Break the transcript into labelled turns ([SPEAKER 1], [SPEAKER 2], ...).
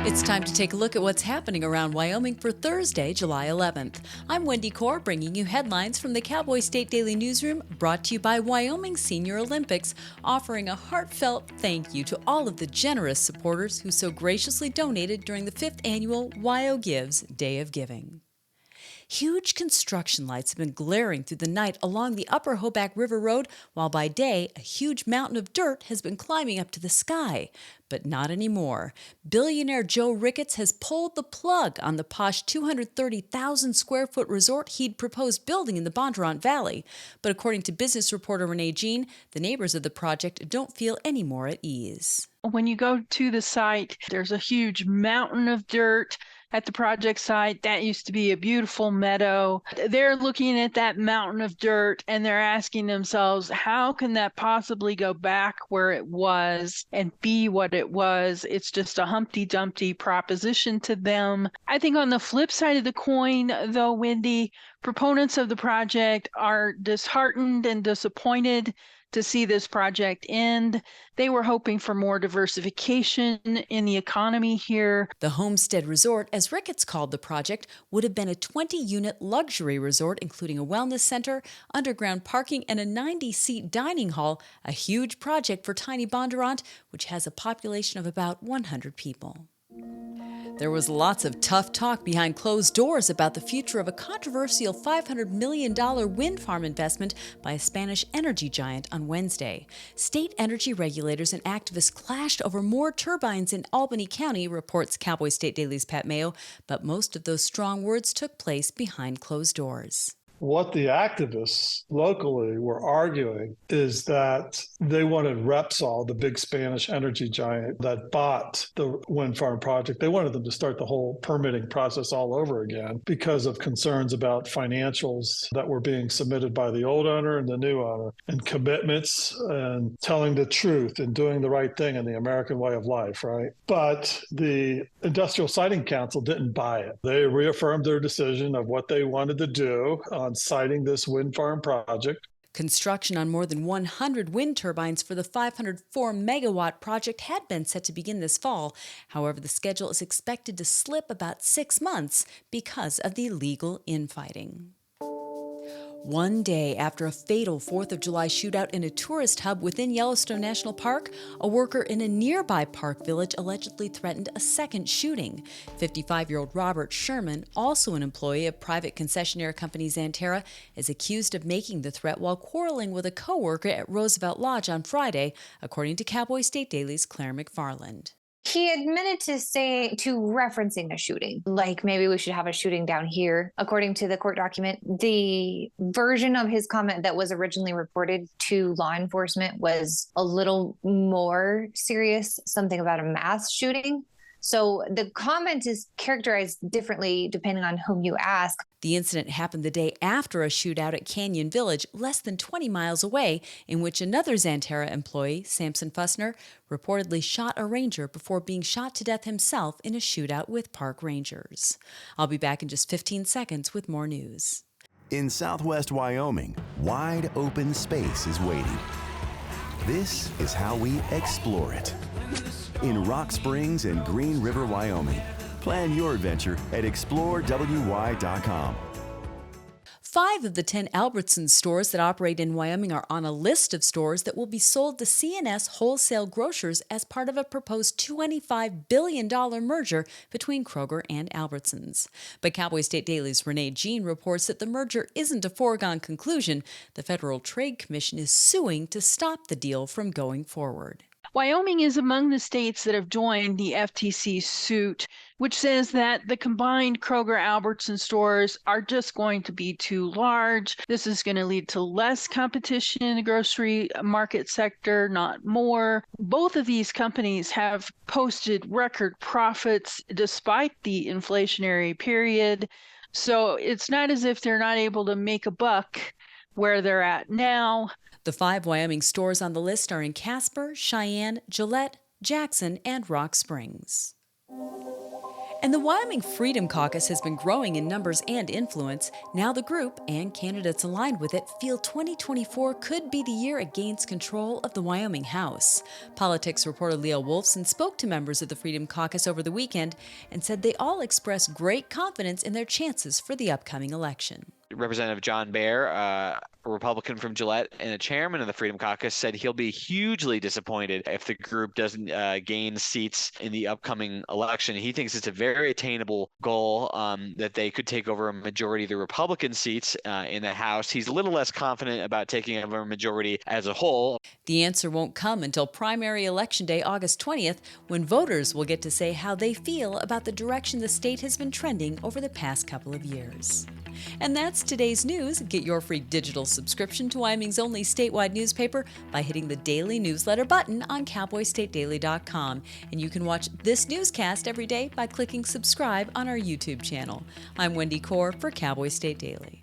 [SPEAKER 1] It's time to take a look at what's happening around Wyoming for Thursday, July 11th. I'm Wendy Corr, bringing you headlines from the Cowboy State Daily newsroom, brought to you by Wyoming Senior Olympics, offering a heartfelt thank you to all of the generous supporters who so graciously donated during the 5th annual Wyo Gives Day of Giving. Huge construction lights have been glaring through the night along the Upper Hoback River Road, while by day, a huge mountain of dirt has been climbing up to the sky. But not anymore. Billionaire Joe Rickets has pulled the plug on the posh 230,000 square foot resort he'd proposed building in the Bondurant Valley. But according to business reporter Renee Jean, the neighbors of the project don't feel any more at ease.
[SPEAKER 2] When you go to the site, there's a huge mountain of dirt at the project site. That used to be a beautiful meadow. They're looking at that mountain of dirt and they're asking themselves, how can that possibly go back where it was and be what it was? It's just a Humpty Dumpty proposition to them. I think on the flip side of the coin, though, Wendy, proponents of the project are disheartened and disappointed to see this project end. They were hoping for more diversification in the economy here.
[SPEAKER 1] The Homestead Resort, as Rickets called the project, would have been a 20-unit luxury resort, including a wellness center, underground parking, and a 90-seat dining hall, a huge project for tiny Bondurant, which has a population of about 100 people. There was lots of tough talk behind closed doors about the future of a controversial $500 million wind farm investment by a Spanish energy giant on Wednesday. State energy regulators and activists clashed over more turbines in Albany County, reports Cowboy State Daily's Pat Mayo, but most of those strong words took place behind closed doors.
[SPEAKER 3] What the activists locally were arguing is that they wanted Repsol, the big Spanish energy giant that bought the wind farm project, they wanted them to start the whole permitting process all over again because of concerns about financials that were being submitted by the old owner and the new owner, and commitments and telling the truth and doing the right thing in the American way of life, right? But the Industrial Siting Council didn't buy it. They reaffirmed their decision of what they wanted to do on siting this wind farm project.
[SPEAKER 1] Construction on more than 100 wind turbines for the 504-megawatt project had been set to begin this fall. However, the schedule is expected to slip about 6 months because of the legal infighting. One day after a fatal 4th of July shootout in a tourist hub within Yellowstone National Park, a worker in a nearby park village allegedly threatened a second shooting. 55-year-old Robert Sherman, also an employee of private concessionaire company Xanterra, is accused of making the threat while quarreling with a coworker at Roosevelt Lodge on Friday, according to Cowboy State Daily's Claire McFarland.
[SPEAKER 4] He admitted to referencing a shooting, like maybe we should have a shooting down here. According to the court document, the version of his comment that was originally reported to law enforcement was a little more serious, something about a mass shooting. So the comment is characterized differently depending on whom you ask.
[SPEAKER 1] The incident happened the day after a shootout at Canyon Village, less than 20 miles away, in which another Xanterra employee, Samson Fussner, reportedly shot a ranger before being shot to death himself in a shootout with park rangers. I'll be back in just 15 seconds with more news.
[SPEAKER 5] In southwest Wyoming, wide open space is waiting. This is how we explore it. In Rock Springs and Green River, Wyoming. Plan your adventure at explorewy.com.
[SPEAKER 1] 5 of the 10 Albertson stores that operate in Wyoming are on a list of stores that will be sold to C&S Wholesale Grocers as part of a proposed $25 billion merger between Kroger and Albertsons. But Cowboy State Daily's Renee Jean reports that the merger isn't a foregone conclusion. The Federal Trade Commission is suing to stop the deal from going forward.
[SPEAKER 2] Wyoming is among the states that have joined the FTC suit, which says that the combined Kroger-Albertson stores are just going to be too large. This is going to lead to less competition in the grocery market sector, not more. Both of these companies have posted record profits despite the inflationary period. So it's not as if they're not able to make a buck where they're at now.
[SPEAKER 1] The 5 Wyoming stores on the list are in Casper, Cheyenne, Gillette, Jackson, and Rock Springs. And the Wyoming Freedom Caucus has been growing in numbers and influence. Now the group, and candidates aligned with it, feel 2024 could be the year it gains control of the Wyoming House. Politics reporter Leah Wolfson spoke to members of the Freedom Caucus over the weekend and said they all express great confidence in their chances for the upcoming election.
[SPEAKER 6] Representative John Baer, a Republican from Gillette and a chairman of the Freedom Caucus, said he'll be hugely disappointed if the group doesn't gain seats in the upcoming election. He thinks it's a very attainable goal, that they could take over a majority of the Republican seats in the House. He's a little less confident about taking over a majority as a whole.
[SPEAKER 1] The answer won't come until primary election day, August 20th, when voters will get to say how they feel about the direction the state has been trending over the past couple of years. And that's today's news. Get your free digital subscription to Wyoming's only statewide newspaper by hitting the daily newsletter button on cowboystatedaily.com. And you can watch this newscast every day by clicking subscribe on our YouTube channel. I'm Wendy Corr for Cowboy State Daily.